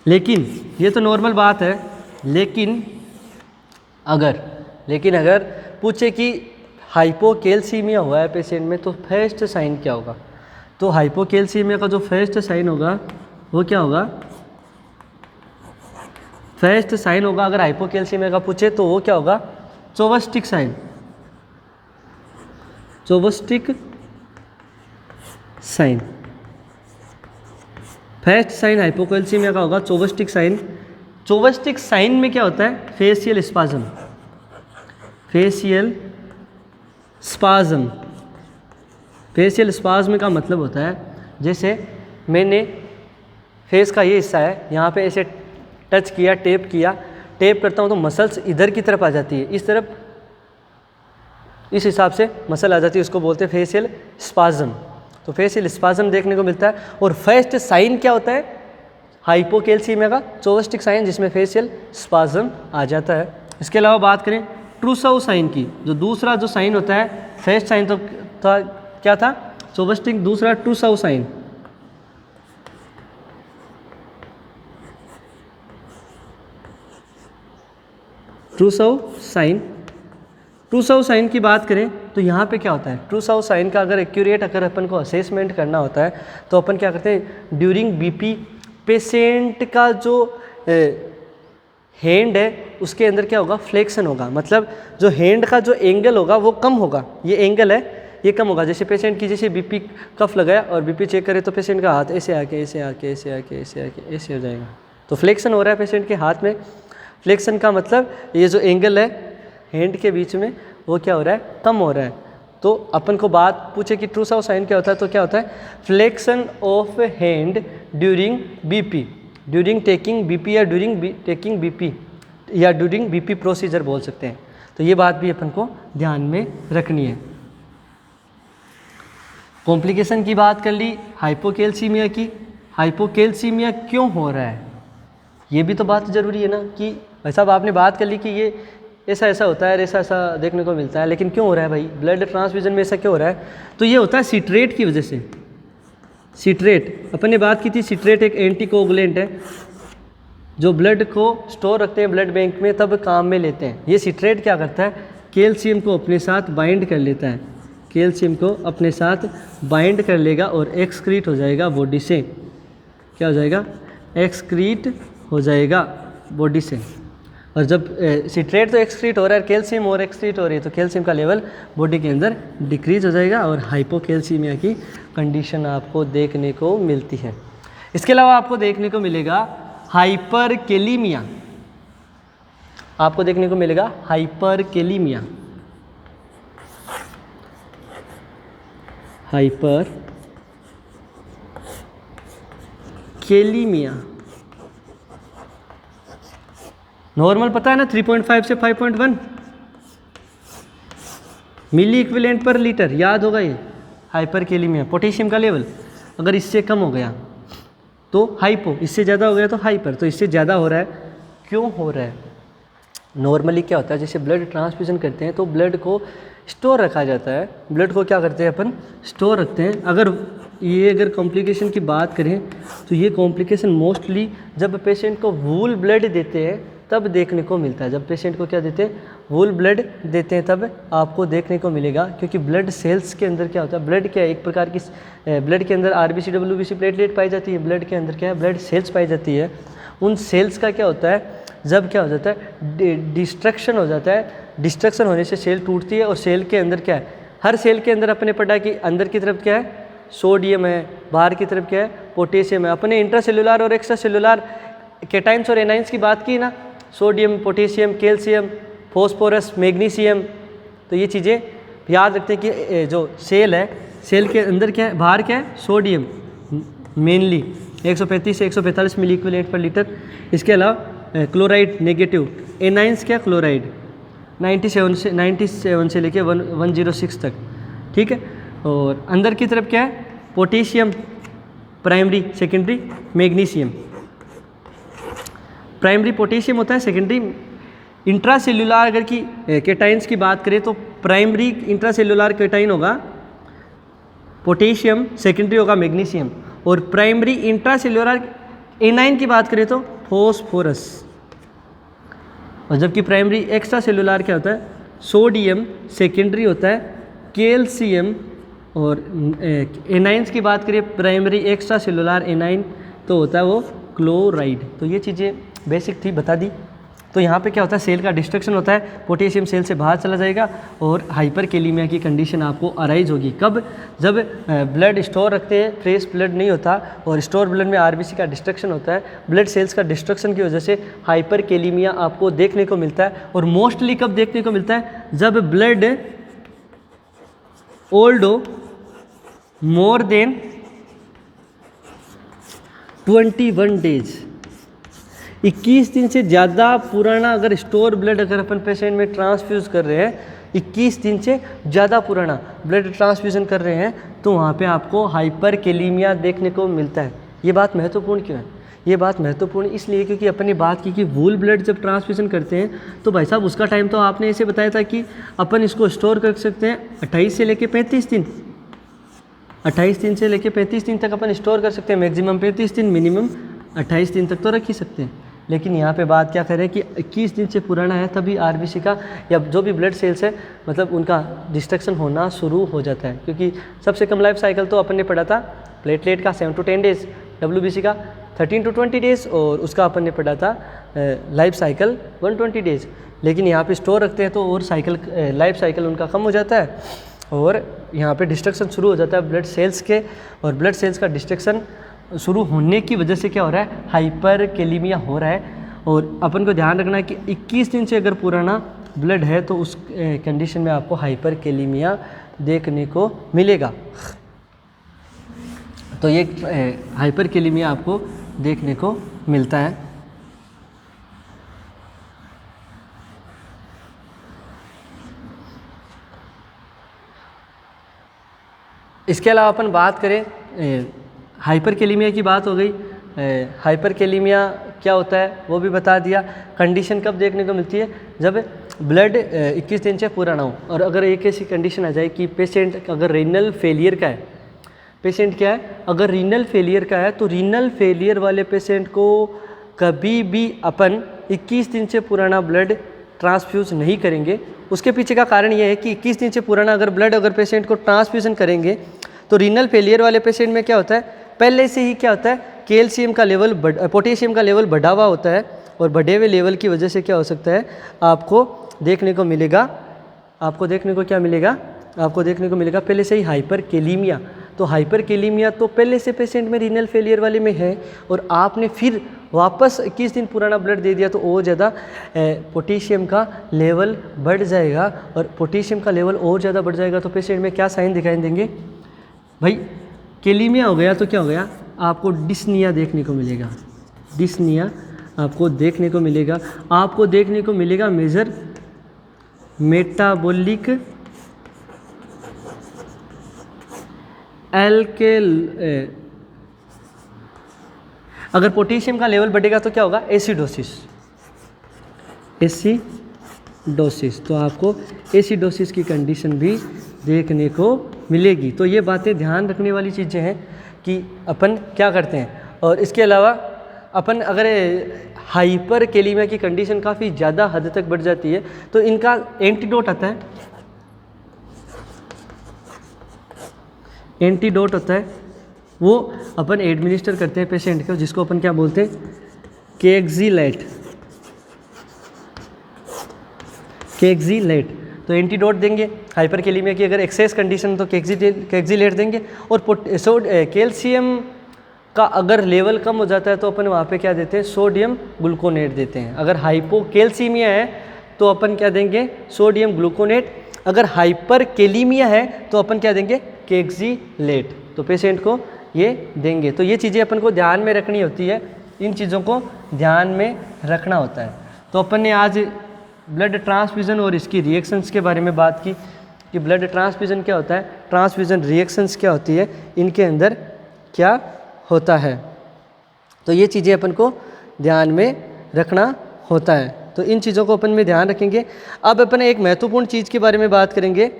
लेकिन ये तो नॉर्मल बात है, लेकिन अगर पूछे कि हाइपोकैल्सीमिया हुआ है पेशेंट में तो फर्स्ट साइन क्या होगा, तो हाइपोकैल्सीमिया का जो फर्स्ट साइन होगा वो क्या होगा, फर्स्ट साइन होगा अगर हाइपोकैल्सीमिया का पूछे तो वो क्या होगा, Chvostek sign, Chvostek sign. First sign hypocalcaemia का होगा चोवस्टिक साइन। चोवस्टिक साइन में क्या होता है, facial spasm, facial spasm. Facial spasm का मतलब होता है जैसे मैंने फेस का ये हिस्सा है, यहाँ पे ऐसे टच किया, टेप करता हूँ तो मसल्स इधर की तरफ आ जाती है, इस तरफ इस हिसाब से मसल आ जाती है, उसको बोलते हैं फेशियल स्पाज्म। तो फेशियल स्पाज्म देखने को मिलता है। और फर्स्ट साइन क्या होता है हाइपोकैल्सीमिया का, चोवस्टिक साइन, जिसमें फेशियल स्पाज्म आ जाता है। इसके अलावा बात करें ट्रूसौ साइन की, जो दूसरा जो साइन होता है, फर्स्ट साइन तो था क्या था चोवस्टिक, दूसरा ट्रूसौ साइन। ट्रूसौ साइन की बात करें तो यहाँ पे क्या होता है, ट्रूसौ साइन का अगर एक्यूरेट अगर अपन को असेसमेंट करना होता है तो अपन क्या करते हैं, ड्यूरिंग बीपी पेशेंट का जो हैंड है उसके अंदर क्या होगा, फ्लेक्शन होगा, मतलब जो हैंड का जो एंगल होगा वो कम होगा, ये एंगल है ये कम होगा। जैसे पेशेंट की जैसे बीपी कफ लगाया और बीपी चेक करे तो पेशेंट का हाथ ऐसे आके ऐसे आके ऐसे आके ऐसे आके ऐसे हो जाएगा, तो फ्लेक्शन हो रहा है पेशेंट के हाथ में। फ्लेक्शन का मतलब ये जो एंगल है हैंड के बीच में वो क्या हो रहा है, कम हो रहा है। तो अपन को बात पूछे कि ट्रूसौ साइन क्या होता है, तो क्या होता है, flexion of hand during BP, during taking BP या ड्यूरिंग टेकिंग बीपी या ड्यूरिंग बीपी प्रोसीजर बोल सकते हैं। तो ये बात भी अपन को ध्यान में रखनी है। कॉम्प्लिकेशन की बात कर ली हाइपोकैल्सीमिया की, हाइपोकैल्सीमिया क्यों हो रहा है ये भी तो बात ज़रूरी है ना, कि भाई साहब आपने बात कर ली कि ये ऐसा ऐसा होता है, ऐसा ऐसा देखने को मिलता है, लेकिन क्यों हो रहा है भाई, ब्लड ट्रांसफ्यूजन में ऐसा क्यों हो रहा है, तो ये होता है सिट्रेट की वजह से। सिट्रेट अपन ने बात की थी, सिट्रेट एक एंटीकोगुलेंट है जो ब्लड को स्टोर रखते हैं ब्लड बैंक में, तब काम में लेते हैं। ये सिट्रेट क्या करता है, कैल्शियम को अपने साथ बाइंड कर लेता है, कैल्शियम को अपने साथ बाइंड कर लेगा और एक्सक्रीट हो जाएगा बॉडी से, क्या हो जाएगा, एक्सक्रीट हो जाएगा बॉडी से। और जब सिट्रेट तो एक्सक्रीट हो रहा है, कैल्शियम और एक्सक्रीट हो रही है, तो कैल्शियम का लेवल बॉडी के अंदर डिक्रीज हो जाएगा और हाइपोकैल्सीमिया की कंडीशन आपको देखने को मिलती है। इसके अलावा आपको देखने को मिलेगा हाइपरकैलीमिया, आपको देखने को मिलेगा हाइपरकैलीमिया, हाइपरकैलीमिया। नॉर्मल पता है ना 3.5 से 5.1 मिली इक्विवेलेंट पर लीटर, याद होगा ये हाइपरकैलीमिया। पोटेशियम का लेवल अगर इससे कम हो गया तो हाइपो, इससे ज़्यादा हो गया तो हाइपर, तो इससे ज़्यादा हो रहा है, क्यों हो रहा है, नॉर्मली क्या होता है, जैसे ब्लड ट्रांसफ्यूजन करते हैं तो ब्लड को स्टोर रखा जाता है, ब्लड को क्या करते हैं अपन, स्टोर रखते हैं। अगर कॉम्प्लिकेशन की बात करें तो ये कॉम्प्लिकेशन मोस्टली जब पेशेंट को वूल ब्लड देते हैं तब देखने को मिलता है। जब पेशेंट को क्या देते हैं, वूल ब्लड देते हैं, तब आपको देखने को मिलेगा, क्योंकि ब्लड सेल्स के अंदर क्या होता है, ब्लड क्या है, एक प्रकार की ब्लड के अंदर आरबीसी डब्ल्यूबीसी प्लेटलेट पाई जाती है, ब्लड के अंदर क्या है, ब्लड सेल्स पाई जाती है। उन सेल्स का क्या होता है, जब क्या हो जाता है, डिस्ट्रक्शन हो जाता है, डिस्ट्रक्शन होने से सेल टूटती है और सेल के अंदर क्या है, हर सेल के अंदर अपने पढ़ा कि अंदर की तरफ क्या है, सोडियम है, बाहर की तरफ क्या है, पोटेशियम है। अपने इंट्रासेलुलर और एक्स्ट्रा सेलुलर कैटाइंस और एनाइंस की बात की ना, sodium, potassium, calcium, phosphorus, magnesium. तो ये चीज़ें याद रखते हैं कि जो सेल है, सेल के अंदर क्या है, बाहर क्या है, सोडियम मेनली 135 से 145 मिली इक्विवेलेंट पर लीटर। इसके अलावा क्लोराइड नेगेटिव, एनाइंस क्या, क्लोराइड 97 से लेके 106 तक, ठीक है। और अंदर की तरफ क्या है, potassium primary, secondary magnesium. Primary potassium होता है, सेकेंडरी इंट्रासेल्युलर अगर की कैटाइंस की बात करें तो प्राइमरी इंट्रासेल्युलर कैटाइन होगा पोटेशियम, सेकेंडरी होगा मैग्नीशियम। और प्राइमरी इंट्रासेल्युलर एनाइन की बात करें तो फॉस्फोरस। और जबकि प्राइमरी एक्स्ट्रा सेलुलर क्या होता है, सोडियम, सेकेंडरी होता है कैल्शियम। और एनाइंस की बात करें, प्राइमरी एक्स्ट्रा सेलुलर एनाइन तो होता है वो क्लोराइड। तो ये चीज़ें बेसिक थी, बता दी। तो यहाँ पे क्या होता है, सेल का डिस्ट्रक्शन होता है, पोटेशियम सेल से बाहर चला जाएगा और हाइपरकेलीमिया की कंडीशन आपको अराइज होगी। कब, जब ब्लड स्टोर रखते हैं, फ्रेश ब्लड नहीं होता और स्टोर ब्लड में आरबीसी का डिस्ट्रक्शन होता है, ब्लड सेल्स का डिस्ट्रक्शन की वजह से हाइपरकेलीमिया आपको देखने को मिलता है। और मोस्टली कब देखने को मिलता है, जब ब्लड ओल्ड हो मोर देन 21 डेज, 21 दिन से ज़्यादा पुराना अगर स्टोर ब्लड अगर अपन पेशेंट में ट्रांसफ्यूज़ कर रहे हैं, 21 दिन से ज़्यादा पुराना ब्लड ट्रांसफ्यूज़न कर रहे हैं, तो वहाँ पे आपको हाइपरकेलीमिया देखने को मिलता है। ये बात महत्वपूर्ण क्यों है? ये बात महत्वपूर्ण इसलिए क्योंकि अपनी बात की कि वूल ब्लड जब ट्रांसफ्यूज़न करते हैं तो भाई साहब उसका टाइम तो आपने ऐसे बताया था कि अपन इसको स्टोर कर सकते हैं 28 से लेके 35 दिन, 28 दिन से लेके 35 दिन तक अपन स्टोर कर सकते हैं, मैक्सिमम 35 दिन, मिनिमम 28 दिन तक तो रख ही सकते हैं। लेकिन यहाँ पे बात क्या करें कि 21 दिन से पुराना है तभी आरबीसी का या जो भी ब्लड सेल्स है मतलब उनका डिस्ट्रक्शन होना शुरू हो जाता है। क्योंकि सबसे कम लाइफ साइकिल तो अपन ने पढ़ा था प्लेटलेट का 7 to 10 डेज, डब्ल्यूबीसी का 13 to 20 डेज और उसका अपन ने पढ़ा था लाइफ साइकिल 120 डेज। लेकिन यहाँ पे स्टोर रखते हैं तो और साइकिल लाइफ साइकिल उनका कम हो जाता है और यहाँ पे डिस्ट्रक्शन शुरू हो जाता है ब्लड सेल्स के। और ब्लड सेल्स का डिस्ट्रक्शन शुरू होने की वजह से क्या हो रहा है, हाइपरकेलीमिया हो रहा है। और अपन को ध्यान रखना है कि 21 दिन से अगर पुराना ब्लड है तो उस कंडीशन में आपको हाइपरकेलीमिया देखने को मिलेगा। तो ये हाइपरकेलीमिया आपको देखने को मिलता है। इसके अलावा अपन बात करें, हाइपरकेलीमिया की बात हो गई, हाइपरकेलीमिया क्या होता है वो भी बता दिया। कंडीशन कब देखने को मिलती है, जब ब्लड 21 दिन से पूरा ना हो। और अगर एक ऐसी कंडीशन आ जाए कि पेशेंट अगर रीनल फेलियर का है, पेशेंट क्या है अगर रीनल फेलियर का है, तो रीनल फेलियर वाले पेशेंट को कभी भी अपन 21 दिन से पुराना ब्लड ट्रांसफ्यूज़ नहीं करेंगे। उसके पीछे का कारण ये है कि 21 दिन से पुराना अगर ब्लड अगर पेशेंट को ट्रांसफ्यूज़न करेंगे तो रीनल फेलियर वाले पेशेंट में क्या होता है, पहले से ही क्या होता है कैल्शियम का लेवल पोटेशियम का लेवल बढ़ा हुआ होता है। और बढ़े हुए लेवल की वजह से क्या हो सकता है, आपको देखने को मिलेगा पहले से ही हाइपरकेलीमिया। तो हाइपरकेलीमिया तो पहले से पेशेंट में रीनल फेलियर वाले में है और आपने फिर वापस 21 दिन पुराना ब्लड दे दिया तो और ज़्यादा पोटेशियम का लेवल बढ़ जाएगा। और पोटेशियम का लेवल और ज़्यादा बढ़ जाएगा तो पेशेंट में क्या साइन दिखाई देंगे, भाई केलीमिया हो गया तो क्या हो गया, आपको डिस्निया देखने को मिलेगा। डिस्निया आपको देखने को मिलेगा, मेजर मेटाबॉलिक अगर पोटेशियम का लेवल बढ़ेगा तो क्या होगा, एसिडोसिस। तो आपको एसिडोसिस की कंडीशन भी देखने को मिलेगी। तो ये बातें ध्यान रखने वाली चीज़ें हैं कि अपन क्या करते हैं। और इसके अलावा अपन अगर हाइपरकेलीमिया की कंडीशन काफ़ी ज़्यादा हद तक बढ़ जाती है तो इनका एंटीडोट होता है, वो अपन एडमिनिस्टर करते हैं पेशेंट को, जिसको अपन क्या बोलते हैं, केक्जिलेट। तो एंटीडोट देंगे। हाइपरकेलेमिया की अगर एक्सेस कंडीशन तो केक्जिलेट देंगे। और कैल्शियम का अगर लेवल कम हो जाता है तो अपन वहाँ पे क्या देते हैं, सोडियम ग्लूकोनेट देते हैं। अगर हाइपोकैल्सीमिया है तो अपन क्या देंगे, सोडियम ग्लूकोनेट। अगर हाइपरकेलेमिया है तो अपन क्या देंगे, केक्जिलेट। तो पेशेंट को ये देंगे। तो ये चीज़ें अपन को ध्यान में रखनी होती है, इन चीज़ों को ध्यान में रखना होता है। तो अपन ने आज ब्लड ट्रांसफ्यूज़न और इसकी रिएक्शंस के बारे में बात की कि ब्लड ट्रांसफ्यूज़न क्या होता है, ट्रांसफ्यूज़न रिएक्शंस क्या होती है, इनके अंदर क्या होता है। तो ये चीज़ें अपन को ध्यान में रखना होता है। तो इन चीज़ों को अपन में ध्यान रखेंगे। अब अपन एक महत्वपूर्ण चीज़ के बारे में बात करेंगे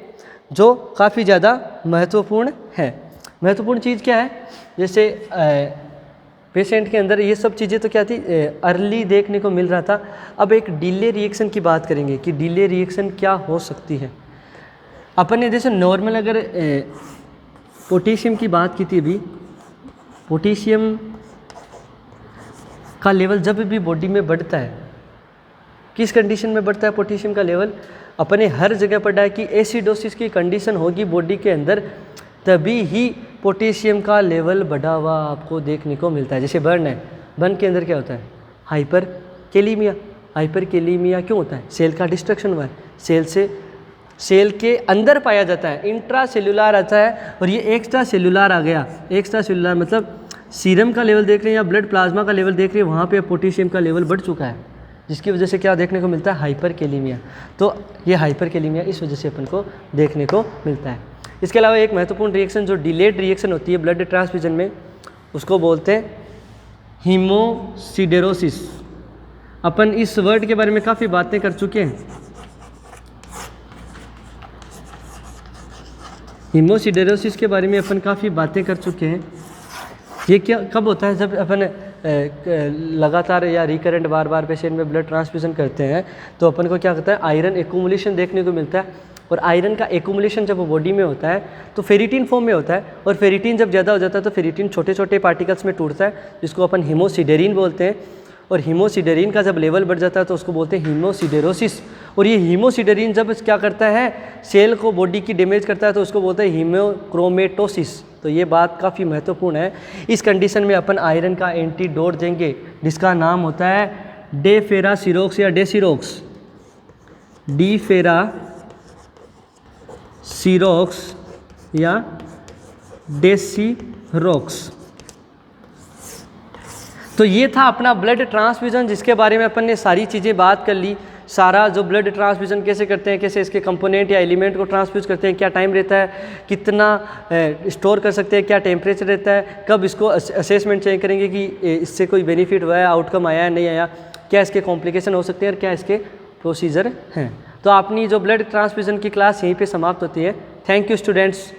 जो काफ़ी ज़्यादा महत्वपूर्ण है। महत्वपूर्ण चीज़ क्या है, जैसे पेशेंट के अंदर ये सब चीज़ें तो क्या थी, अर्ली देखने को मिल रहा था। अब एक डिले रिएक्शन की बात करेंगे कि डिले रिएक्शन क्या हो सकती है। अपन ने जैसे नॉर्मल अगर पोटेशियम की बात की थी अभी, पोटेशियम का लेवल जब भी बॉडी में बढ़ता है, किस कंडीशन में बढ़ता है पोटेशियम का लेवल, अपने हर जगह पढ़ा है कि एसिडोसिस की कंडीशन होगी बॉडी के अंदर, तभी ही पोटेशियम का लेवल बढ़ा हुआ आपको देखने को मिलता है। जैसे बर्न है, बर्न के अंदर क्या होता है, हाइपरकेलेमिया। हाइपरकेलेमिया क्यों होता है, सेल का डिस्ट्रक्शन हुआ है, सेल के अंदर पाया जाता है, इंट्रा सेलुलर आता है, और ये एक्स्ट्रा सेलुलर आ गया। एक्स्ट्रा सेलुलर मतलब सीरम का लेवल देख रहे हैं या ब्लड प्लाज्मा का लेवल देख रहे हैं, वहाँ पे पोटेशियम का लेवल बढ़ चुका है, जिसकी वजह से क्या देखने को मिलता है, हाइपरकेलेमिया। तो ये हाइपरकेलेमिया इस वजह से अपन को देखने को मिलता है। इसके अलावा एक महत्वपूर्ण रिएक्शन जो डिलेड रिएक्शन होती है ब्लड ट्रांसफ्यूजन में, उसको बोलते हैं हीमोसिडेरोसिस। अपन इस वर्ड के बारे में काफ़ी बातें कर चुके हैं। हीमोसिडेरोसिस के बारे में अपन काफ़ी बातें कर चुके हैं। ये क्या कब होता है, जब अपन लगातार या रिकरेंट बार बार पेशेंट में ब्लड ट्रांसफ्यूजन करते हैं तो अपन को क्या होता है, आयरन एक्यूमुलेशन देखने को मिलता है। और आयरन का एक्यूमुलेशन जब बॉडी में होता है तो फेरिटिन फॉर्म में होता है, और फेरिटिन जब ज़्यादा हो जाता है तो फेरिटिन छोटे छोटे पार्टिकल्स में टूटता है, जिसको अपन हीमोसिडेरिन बोलते हैं। और हीमोसिडेरिन का जब लेवल बढ़ जाता है तो उसको बोलते हैं हीमोसिडेरोसिस। और ये हीमोसिडेरिन जब क्या करता है, सेल को बॉडी की डैमेज करता है, तो उसको बोलते हैं हीमोक्रोमेटोसिस। तो ये बात काफ़ी महत्वपूर्ण है। इस कंडीशन में अपन आयरन का एंटीडोट देंगे, जिसका नाम होता है डेफेरासिरोक्स या डेसिरोक्स, डिफेरासिरोक्स या डेसिरोक्स। तो ये था अपना ब्लड ट्रांसफ्यूजन, जिसके बारे में अपन ने सारी चीज़ें बात कर ली। सारा जो ब्लड ट्रांसफ्यूजन कैसे करते हैं, कैसे इसके कंपोनेंट या एलिमेंट को ट्रांसफ्यूज करते हैं, क्या टाइम रहता है, कितना स्टोर कर सकते हैं, क्या टेम्परेचर रहता है, कब इसको असेसमेंट चेक करेंगे कि इससे कोई बेनिफिट हुआ है, आउटकम आया है नहीं आया, क्या इसके कॉम्प्लिकेशन हो सकते हैं और क्या इसके प्रोसीजर हैं। तो अपनी जो ब्लड ट्रांसफ्यूजन की क्लास यहीं पे समाप्त होती है। Thank you students.